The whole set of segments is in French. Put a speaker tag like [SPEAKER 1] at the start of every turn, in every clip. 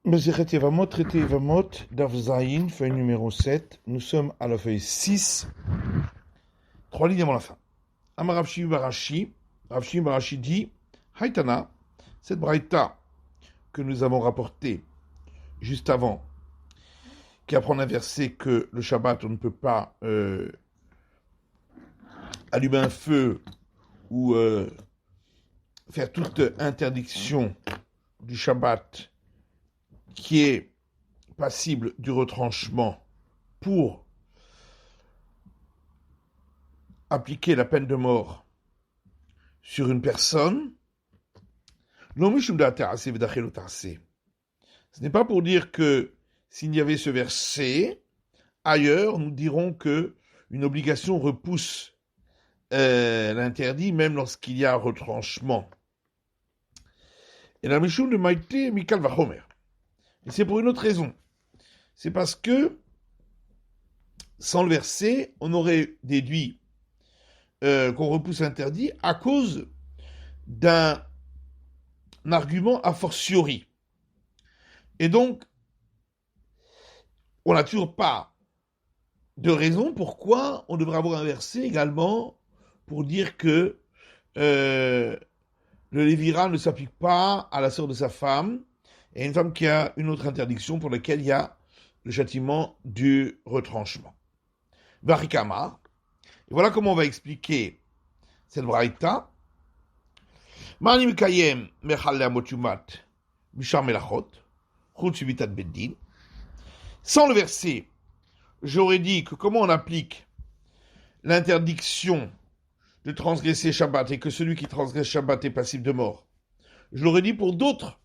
[SPEAKER 1] Meseret Yevamot, traité Yevamot, Daf Zayin, feuille numéro 7. Nous sommes à la feuille 6, 3 lignes avant la fin. Amar Rav Shimi Barashi dit Haïtana, cette braïta que nous avons rapportée juste avant, qui apprend un verset que le Shabbat, on ne peut pas allumer un feu ou faire toute interdiction du Shabbat qui est passible du retranchement pour appliquer la peine de mort sur une personne, ce n'est pas pour dire que s'il y avait ce verset, ailleurs, nous dirons que une obligation repousse l'interdit, même lorsqu'il y a retranchement. Et la Mishum de Maïté, Mikal Vachomer. Et c'est pour une autre raison. C'est parce que, sans le verset, on aurait déduit qu'on repousse l'interdit à cause d'un argument a fortiori. Et donc, on n'a toujours pas de raison pourquoi on devrait avoir un verset également pour dire que le lévira ne s'applique pas à la sœur de sa femme et à une femme qui a une autre interdiction pour laquelle il y a le châtiment du retranchement. Varikama. Et voilà comment on va expliquer cette braïta. Mani mikayem mechale amotumat mishar melachot chutz vitat beddin. Sans le verset, j'aurais dit que comment on applique l'interdiction de transgresser Shabbat et que celui qui transgresse Shabbat est passible de mort. Je l'aurais dit pour d'autres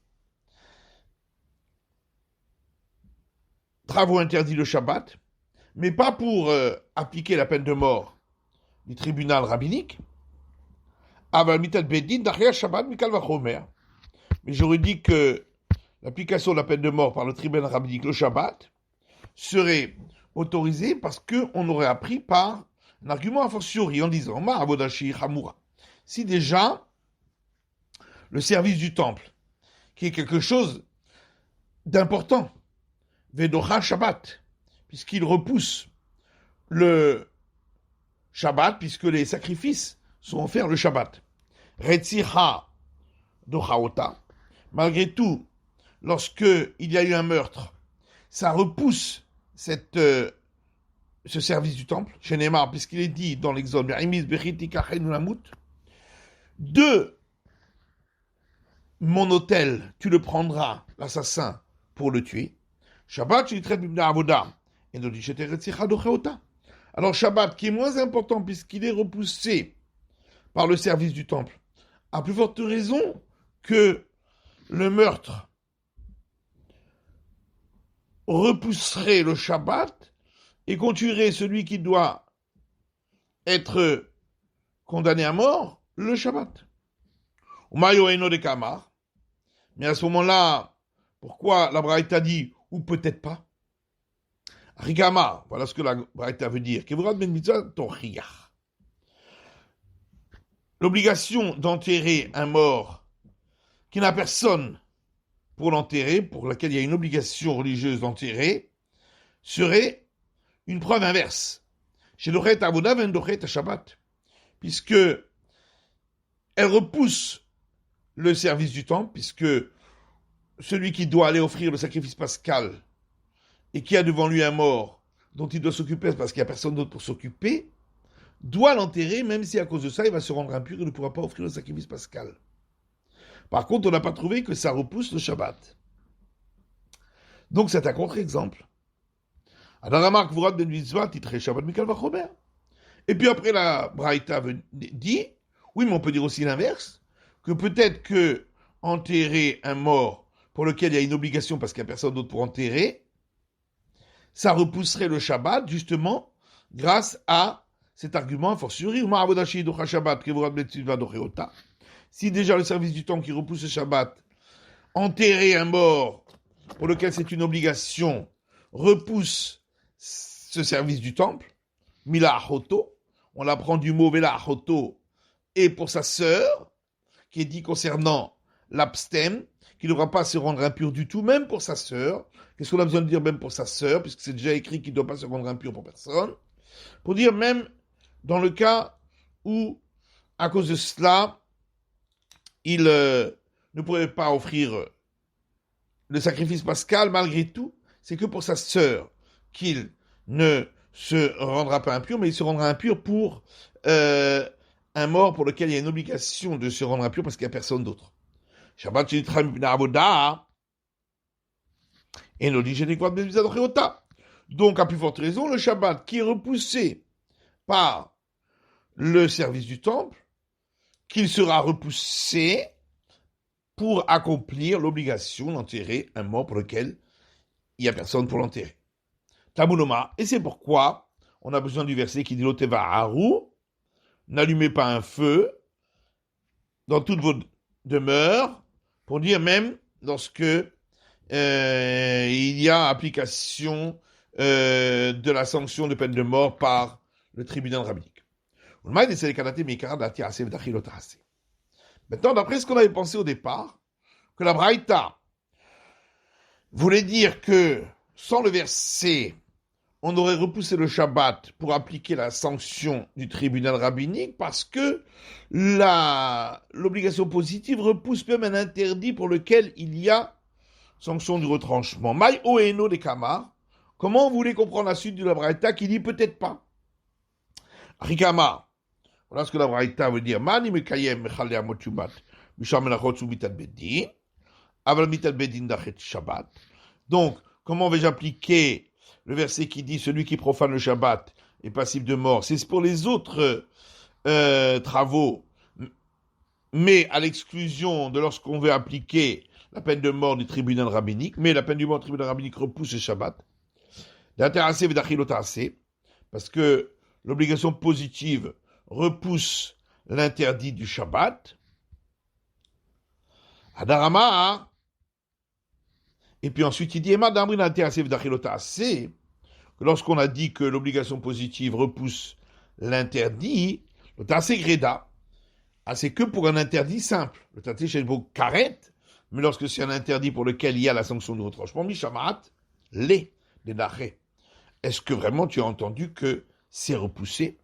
[SPEAKER 1] travaux interdits le Shabbat, mais pas pour appliquer la peine de mort du tribunal rabbinique. Mais j'aurais dit que l'application de la peine de mort par le tribunal rabbinique, le Shabbat, serait autorisée parce qu'on aurait appris par un argument a fortiori en disant si déjà le service du temple, qui est quelque chose d'important, Vedocha Shabbat, puisqu'il repousse le Shabbat, puisque les sacrifices sont offerts le Shabbat. Retzicha Dochaota, malgré tout, lorsque il y a eu un meurtre, ça repousse ce service du temple, chez Neymar, puisqu'il est dit dans l'Exode, de mon autel, tu le prendras, l'assassin, pour le tuer. Shabbat, tu traite de avoda. Et nous dit, alors Shabbat, qui est moins important puisqu'il est repoussé par le service du temple, à plus forte raison que le meurtre repousserait le Shabbat et qu'on tuerait celui qui doit être condamné à mort le Shabbat. Mais à ce moment-là, pourquoi la Braïta dit ou peut-être pas? Rigama, voilà ce que la Braïta veut dire. L'obligation d'enterrer un mort qui n'a personne pour l'enterrer, pour laquelle il y a une obligation religieuse d'enterrer, serait une preuve inverse. Chez Dochet Avoda Vendochet Shabbat, puisque elle repousse le service du temple, puisque celui qui doit aller offrir le sacrifice pascal et qui a devant lui un mort dont il doit s'occuper parce qu'il n'y a personne d'autre pour s'occuper, doit l'enterrer, même si à cause de ça, il va se rendre impur et ne pourra pas offrir le sacrifice pascal. Par contre, on n'a pas trouvé que ça repousse le Shabbat. Donc c'est un contre-exemple. Et puis après, la Braïta dit, oui, mais on peut dire aussi l'inverse, que peut-être que enterrer un mort pour lequel il y a une obligation parce qu'il n'y a personne d'autre pour enterrer, ça repousserait le Shabbat, justement, grâce à cet argument a fortiori. Si déjà le service du temple qui repousse le Shabbat, enterrer un mort pour lequel c'est une obligation, repousse ce service du temple, Mila Achoto, on l'apprend du mot Vela Achoto, et pour sa sœur, qui est dit concernant l'abstème, qu'il ne devra pas se rendre impur du tout, même pour sa sœur. Qu'est-ce qu'on a besoin de dire même pour sa sœur, puisque c'est déjà écrit qu'il ne doit pas se rendre impur pour personne. Pour dire même dans le cas où, à cause de cela, il ne pourrait pas offrir le sacrifice pascal, malgré tout, c'est que pour sa sœur qu'il ne se rendra pas impur, mais il se rendra impur pour un mort pour lequel il y a une obligation de se rendre impur parce qu'il n'y a personne d'autre. Shabbat et donc, à plus forte raison, le Shabbat qui est repoussé par le service du temple, qu'il sera repoussé pour accomplir l'obligation d'enterrer un mort pour lequel il n'y a personne pour l'enterrer. Tabounoma, et c'est pourquoi on a besoin du verset qui dit Loteva Haru, n'allumez pas un feu dans toutes vos demeures, pour dire même lorsque il y a application de la sanction de peine de mort par le tribunal rabbinique. Maintenant, d'après ce qu'on avait pensé au départ, que la Braïta voulait dire que sans le verset, on aurait repoussé le Shabbat pour appliquer la sanction du tribunal rabbinique parce que l'obligation positive repousse même un interdit pour lequel il y a sanction du retranchement. Maï Oeno de Kamar, comment vous voulez comprendre la suite de la Braïta qui dit peut-être pas? Rikama, voilà ce que la Braïta veut dire. Mani mekayem mechale amot Shabbat, misham menachot su mitat bedin, aval mitat bedin dachet Shabbat. Donc, comment vais-je appliquer le verset qui dit celui qui profane le Shabbat est passible de mort? C'est pour les autres travaux, mais à l'exclusion de lorsqu'on veut appliquer la peine de mort du tribunal rabbinique, mais la peine de mort du tribunal rabbinique repousse le Shabbat. Parce que l'obligation positive repousse l'interdit du Shabbat. Adarama, et puis ensuite il dit que lorsqu'on a dit que l'obligation positive repousse l'interdit, le tassé greda, c'est que pour un interdit simple. Le tassé chez le karet, mais lorsque c'est un interdit pour lequel il y a la sanction de retranchement, mishamat, les dachés. Est-ce que vraiment tu as entendu que c'est repoussé?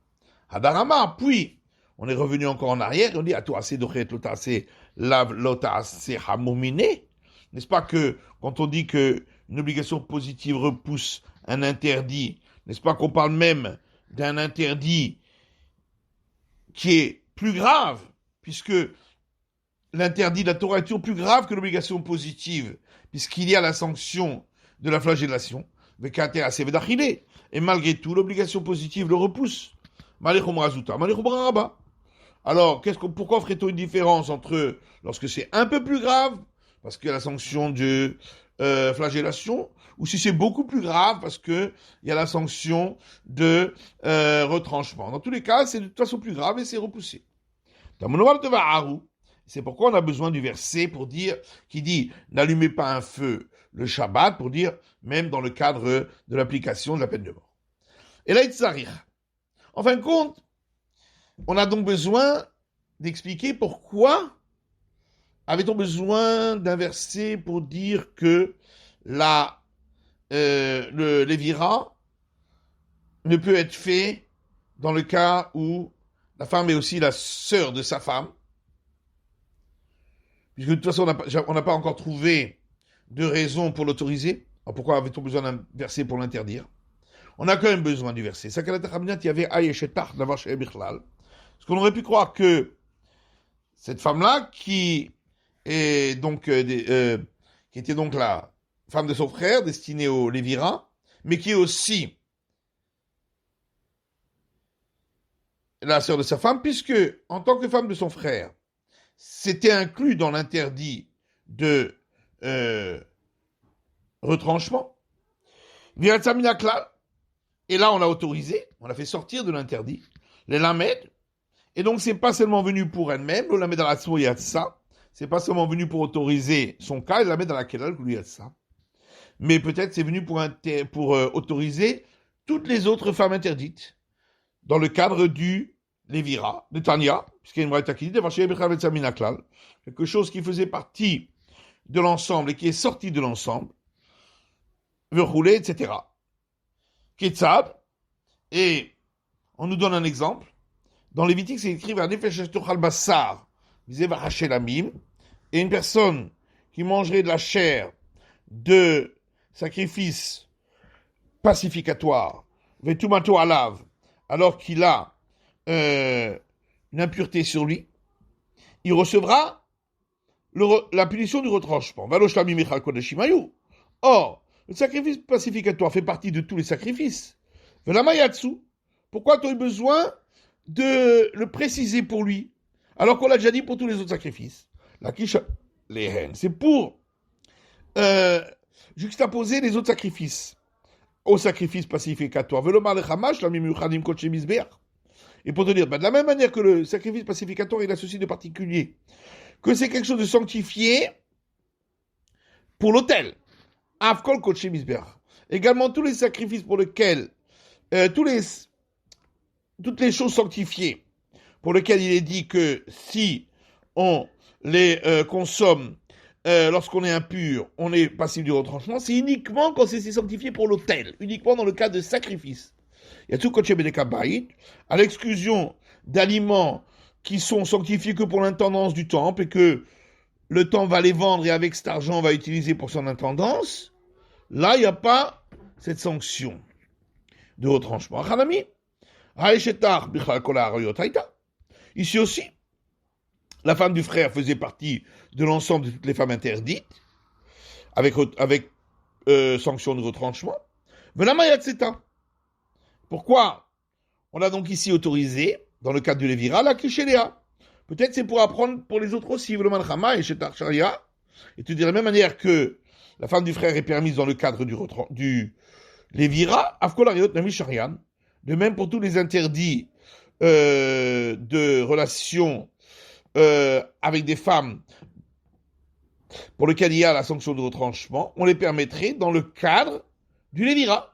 [SPEAKER 1] Hadarama, puis on est revenu encore en arrière et on dit à toi assez dochet lotassé lav lotassé hamomine. N'est-ce pas que quand on dit que une obligation positive repousse un interdit, n'est-ce pas qu'on parle même d'un interdit qui est plus grave, puisque l'interdit de la Torah est toujours plus grave que l'obligation positive, puisqu'il y a la sanction de la flagellation, et malgré tout, l'obligation positive le repousse. Alors, pourquoi ferait-on une différence entre lorsque c'est un peu plus grave, parce qu'il y a la sanction de flagellation, ou si c'est beaucoup plus grave, parce qu'il y a la sanction de retranchement. Dans tous les cas, c'est de toute façon plus grave et c'est repoussé. C'est pourquoi on a besoin du verset pour dire, qui dit « N'allumez pas un feu le Shabbat », pour dire, même dans le cadre de l'application de la peine de mort. Et là, en fin de compte, on a donc besoin d'expliquer pourquoi avait-on besoin d'un verset pour dire que le lévira ne peut être fait dans le cas où la femme est aussi la sœur de sa femme, puisque de toute façon on n'a pas encore trouvé de raison pour l'autoriser. Alors pourquoi avait-on besoin d'un verset pour l'interdire? On a quand même besoin du verset. Parce qu'on aurait pu croire que cette femme-là, qui était donc la femme de son frère, destinée au lévira, mais qui est aussi la sœur de sa femme, puisque, en tant que femme de son frère, c'était inclus dans l'interdit de retranchement. Et là, on a autorisé, on a fait sortir de l'interdit, les lamed. Et donc, c'est pas seulement venu pour elle-même, le lamed à la ça, c'est pas seulement venu pour autoriser son cas, le lamed à laquelle lui a ça. Mais peut-être c'est venu pour autoriser toutes les autres femmes interdites dans le cadre du lévira, de Tania, puisqu'il y a une braïta qui dit quelque chose qui faisait partie de l'ensemble et qui est sorti de l'ensemble, veut rouler, etc. Ketzad, et on nous donne un exemple. Dans Lévitique, c'est écrit Bassar, et une personne qui mangerait de la chair de sacrifice pacificatoire, Vetumato alav, alors qu'il a une impureté sur lui, il recevra la punition du retranchement. Or, le sacrifice pacificatoire fait partie de tous les sacrifices. Pourquoi tu as eu besoin de le préciser pour lui, alors qu'on l'a déjà dit pour tous les autres sacrifices? La kisha, les haines, c'est pour juxtaposer les autres sacrifices au sacrifice pacificatoire. Et pour te dire, de la même manière que le sacrifice pacificatoire, il a ceci de particulier, que c'est quelque chose de sanctifié pour l'autel. Avkol Kodesh Mizbeach. Également tous les sacrifices pour lesquels, toutes les choses sanctifiées, pour lesquelles il est dit que si on les consomme lorsqu'on est impur, on est passible du retranchement, c'est uniquement quand c'est sanctifié pour l'autel, uniquement dans le cas de sacrifice. Il y a tout Kodesh Benekabait, à l'exclusion d'aliments qui sont sanctifiés que pour l'intendance du temple et que le temple va les vendre et avec cet argent on va utiliser pour son intendance, là il n'y a pas cette sanction de retranchement. Ici aussi, la femme du frère faisait partie de l'ensemble de toutes les femmes interdites, avec sanction de retranchement. Pourquoi on a donc ici autorisé, dans le cadre de Lévira, la Kishéléa? Peut-être c'est pour apprendre pour les autres aussi, et te dire de la même manière que la femme du frère est permise dans le cadre du Lévira, de même pour tous les interdits de relations avec des femmes pour lesquelles il y a la sanction de retranchement, on les permettrait dans le cadre du Lévira.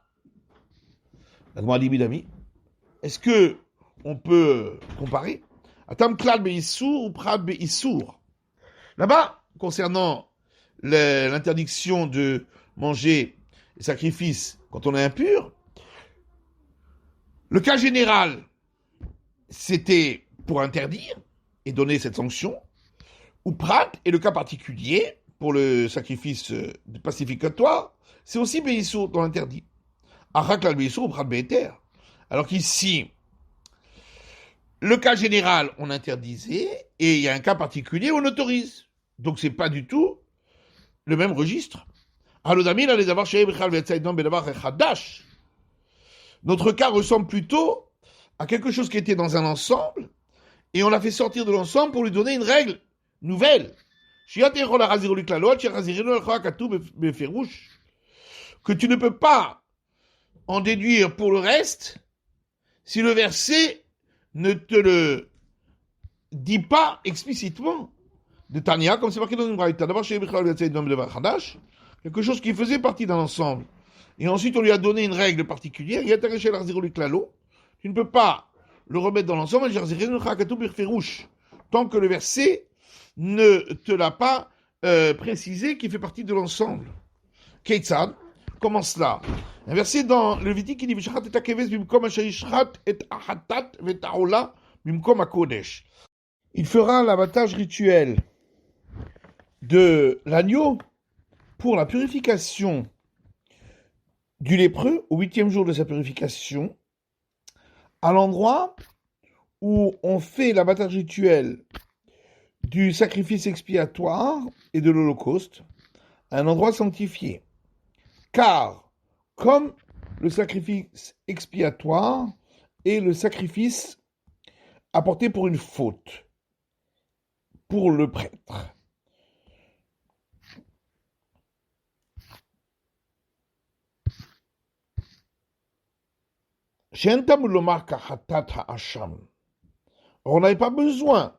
[SPEAKER 1] Est-ce que on peut comparer Atam klal be'issour ou prat be'issour? Là-bas, concernant l'interdiction de manger les sacrifices quand on est impur, le cas général, c'était pour interdire et donner cette sanction, ou prat, et le cas particulier, pour le sacrifice pacificatoire, c'est aussi be'issour dans l'interdit. Achak klal be'issour ou prat be'eter. Alors qu'ici, le cas général, on interdisait, et il y a un cas particulier, on autorise. Donc c'est pas du tout le même registre. Notre cas ressemble plutôt à quelque chose qui était dans un ensemble, et on l'a fait sortir de l'ensemble pour lui donner une règle nouvelle. Que tu ne peux pas en déduire pour le reste si le verset ne te le dit pas explicitement. De Tania, comme c'est marqué dans une braïta, d'abord chez quelque chose qui faisait partie d'un ensemble. Et ensuite, on lui a donné une règle particulière. Tu ne peux pas le remettre dans l'ensemble tant que le verset ne te l'a pas précisé qu'il fait partie de l'ensemble. Keitzad, comment cela? Un verset dans le Lévitique qui dit il fera l'abattage rituel de l'agneau pour la purification du lépreux au 8e jour de sa purification, à l'endroit où on fait l'abattage rituel du sacrifice expiatoire et de l'Holocauste, à un endroit sanctifié. Car, comme le sacrifice expiatoire est le sacrifice apporté pour une faute, pour le prêtre. On n'avait pas besoin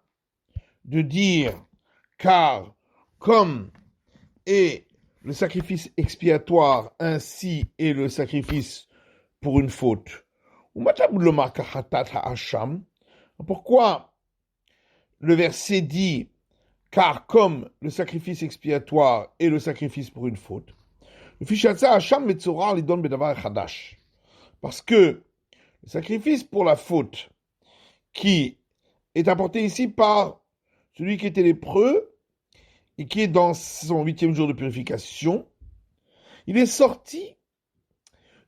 [SPEAKER 1] de dire car comme est le sacrifice expiatoire, ainsi est le sacrifice pour une faute. Pourquoi le verset dit Car comme le sacrifice expiatoire est le sacrifice pour une faute, le Fishatza Hacham Metzora Lidon Bedavar Chadash. Parce que le sacrifice pour la faute qui est apporté ici par celui qui était lépreux et qui est dans son 8e jour de purification, il est sorti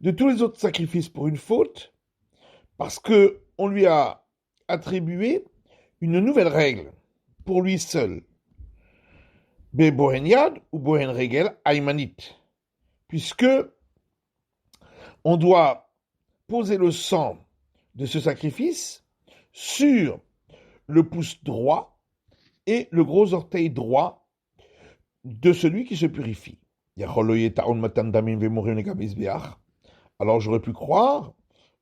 [SPEAKER 1] de tous les autres sacrifices pour une faute parce qu'on lui a attribué une nouvelle règle pour lui seul. Be Bohen Yad ou Bohen Regel Aymanit. Puisque on doit poser le sang de ce sacrifice sur le pouce droit et le gros orteil droit de celui qui se purifie. Alors j'aurais pu croire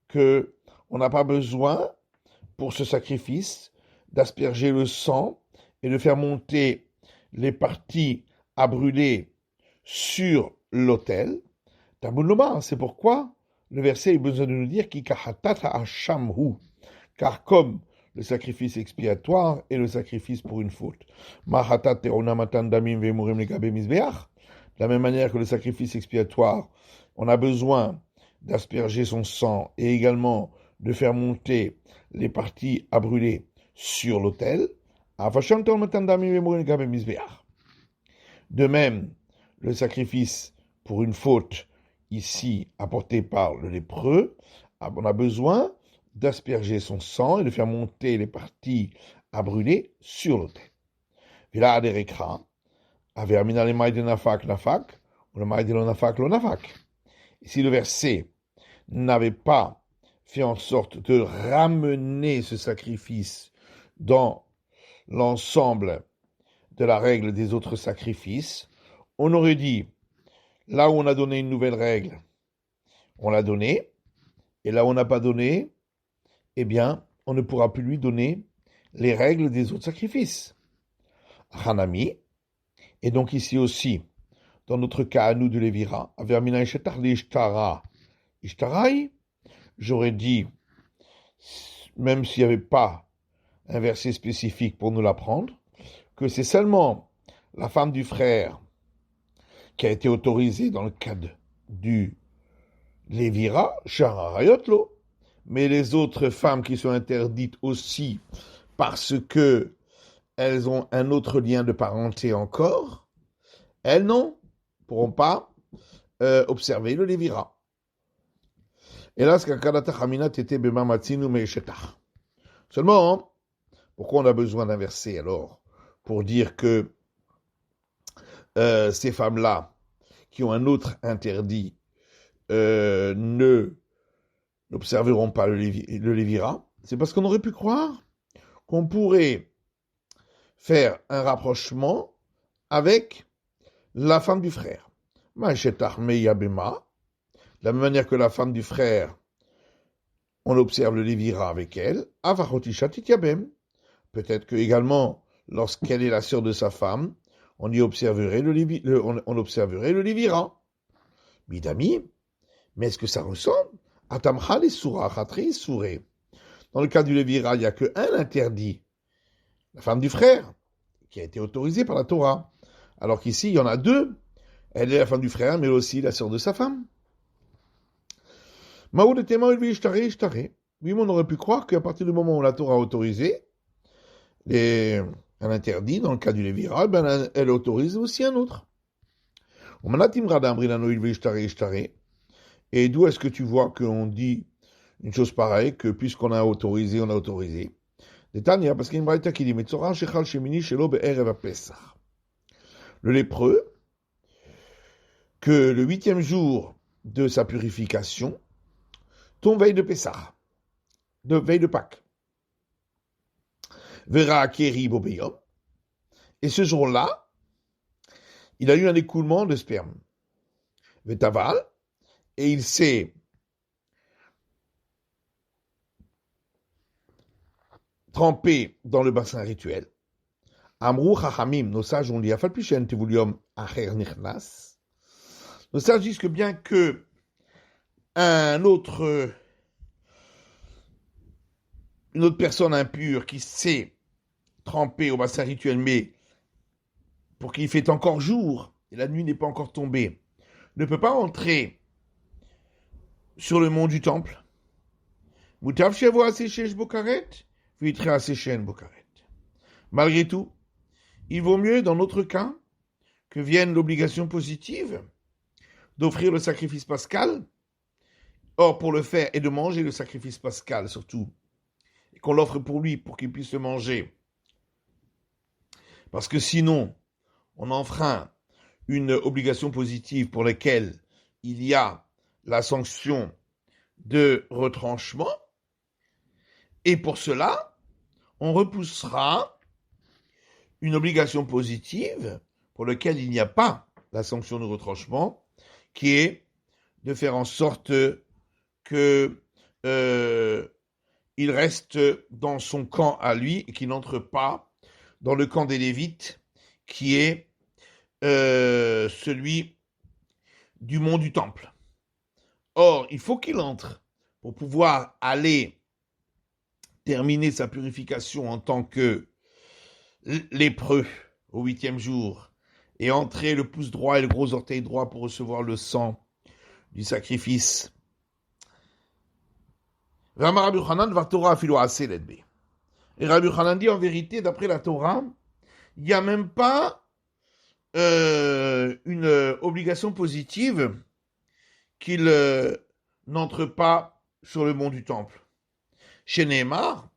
[SPEAKER 1] que on n'a pas besoin, pour ce sacrifice, d'asperger le sang et de faire monter les parties à brûler sur l'autel. C'est pourquoi le verset a besoin de nous dire car comme le sacrifice expiatoire est le sacrifice pour une faute. De la même manière que le sacrifice expiatoire, on a besoin d'asperger son sang et également de faire monter les parties à brûler sur l'autel. De même, le sacrifice pour une faute ici apporté par le lépreux, on a besoin d'asperger son sang et de faire monter les parties à brûler sur l'autel. Vila aderekra, avait amina le maï de nafak nafak, ou le maï de nafak lo nafak. Et si le verset n'avait pas fait en sorte de ramener ce sacrifice dans l'ensemble de la règle des autres sacrifices, on aurait dit, là où on a donné une nouvelle règle, on l'a donnée, et là où on n'a pas donné, eh bien, on ne pourra plus lui donner les règles des autres sacrifices. Hanami, et donc ici aussi, dans notre cas à nous de Lévira, Avermina Ishetar Ishtara Ishtarai, j'aurais dit, même s'il n'y avait pas un verset spécifique pour nous l'apprendre, que c'est seulement la femme du frère qui a été autorisée dans le cadre du Lévira, Shararayotlo, mais les autres femmes qui sont interdites aussi parce que elles ont un autre lien de parenté encore, elles ne pourront pas observer le Lévira. Et là, seulement, pourquoi on a besoin d'un verset alors pour dire que ces femmes-là, qui ont un autre interdit, n'observeront pas le Lévira? C'est parce qu'on aurait pu croire qu'on pourrait faire un rapprochement avec la femme du frère. De la même manière que la femme du frère, on observe le Lévira avec elle. Peut-être que également, lorsqu'elle est la sœur de sa femme, on observerait le Lévira. Bidami, mais est-ce que ça ressemble? Dans le cas du Lévira, il n'y a qu'un interdit, la femme du frère, qui a été autorisée par la Torah. Alors qu'ici, il y en a deux. Elle est la femme du frère, mais aussi la sœur de sa femme. Oui, mais on aurait pu croire qu'à partir du moment où la Torah a autorisé un interdit, dans le cas du Lévira, ben elle autorise aussi un autre. Et d'où est-ce que tu vois qu'on dit une chose pareille, que puisqu'on a autorisé, on a autorisé? Parce qu'il y a une braïta qui dit le lépreux, que le 8e jour de sa purification tombe veille de Pessah, de veille de Pâques. Vera Keri Bobeyom. Et ce jour-là, il a eu un écoulement de sperme. Vetaval, et il s'est trempé dans le bassin rituel. Amrou Chachamim, nos sages ont dit, Afal Pishen Tevulium Acher Nichnas. Nos sages disent que bien que une autre personne impure qui s'est trempée au bassin rituel, mais pour qu'il fait encore jour, et la nuit n'est pas encore tombée, ne peut pas entrer sur le mont du temple. Malgré tout, il vaut mieux, dans notre cas, que vienne l'obligation positive d'offrir le sacrifice pascal. Or, pour le faire et de manger le sacrifice pascal, surtout, et qu'on l'offre pour lui, pour qu'il puisse le manger. Parce que sinon, on enfreint une obligation positive pour laquelle il y a la sanction de retranchement. Et pour cela, on repoussera une obligation positive pour laquelle il n'y a pas la sanction de retranchement, qui est de faire en sorte que il reste dans son camp à lui et qu'il n'entre pas dans le camp des Lévites, qui est celui du mont du temple. Or, il faut qu'il entre pour pouvoir aller terminer sa purification en tant que lépreux au 8e jour et entrer le pouce droit et le gros orteil droit pour recevoir le sang du sacrifice. Et Rabbi Yochanan dit en vérité, d'après la Torah, il n'y a même pas une obligation positive qu'il n'entre pas sur le mont du temple. Chez Nehemar,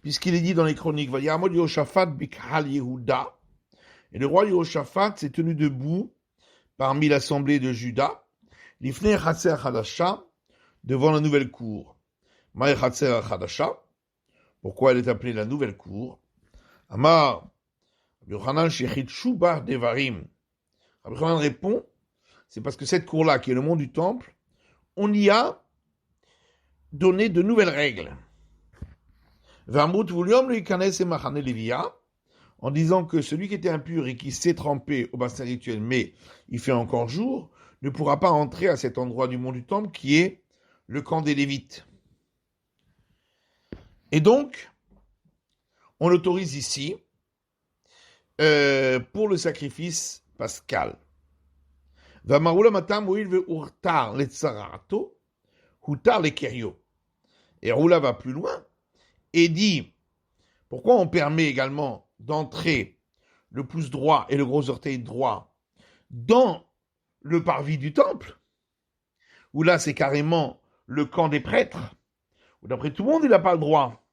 [SPEAKER 1] puisqu'il est dit dans les chroniques, et le roi Yehoshaphat s'est tenu debout parmi l'assemblée de Juda, devant la nouvelle cour. Pourquoi elle est appelée la nouvelle cour? Amar Yochanan Shechitshuba Devarim. Rabbi Yochanan répond, c'est parce que cette cour-là, qui est le mont du temple, on y a donné de nouvelles règles. En disant que celui qui était impur et qui s'est trempé au bassin rituel, mais il fait encore jour, ne pourra pas entrer à cet endroit du mont du temple qui est le camp des Lévites. Et donc, on l'autorise ici pour le sacrifice pascal. Et Roula va plus loin et dit, pourquoi on permet également d'entrer le pouce droit et le gros orteil droit dans le parvis du temple, où là c'est carrément le camp des prêtres, où d'après tout le monde il n'a pas le droit.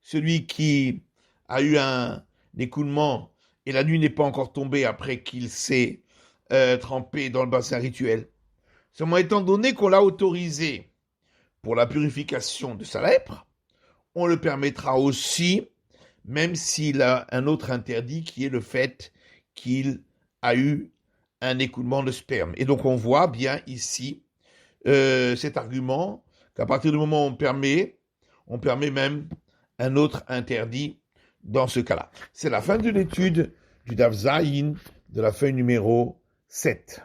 [SPEAKER 1] Celui qui a eu un écoulement et la nuit n'est pas encore tombée après qu'il s'est trempé dans le bassin rituel. Seulement étant donné qu'on l'a autorisé pour la purification de sa lèpre, on le permettra aussi, même s'il a un autre interdit qui est le fait qu'il a eu un écoulement de sperme. Et donc on voit bien ici cet argument qu'à partir du moment où on permet même un autre interdit dans ce cas-là. C'est la fin de l'étude du Daf Zayin de la feuille numéro 7.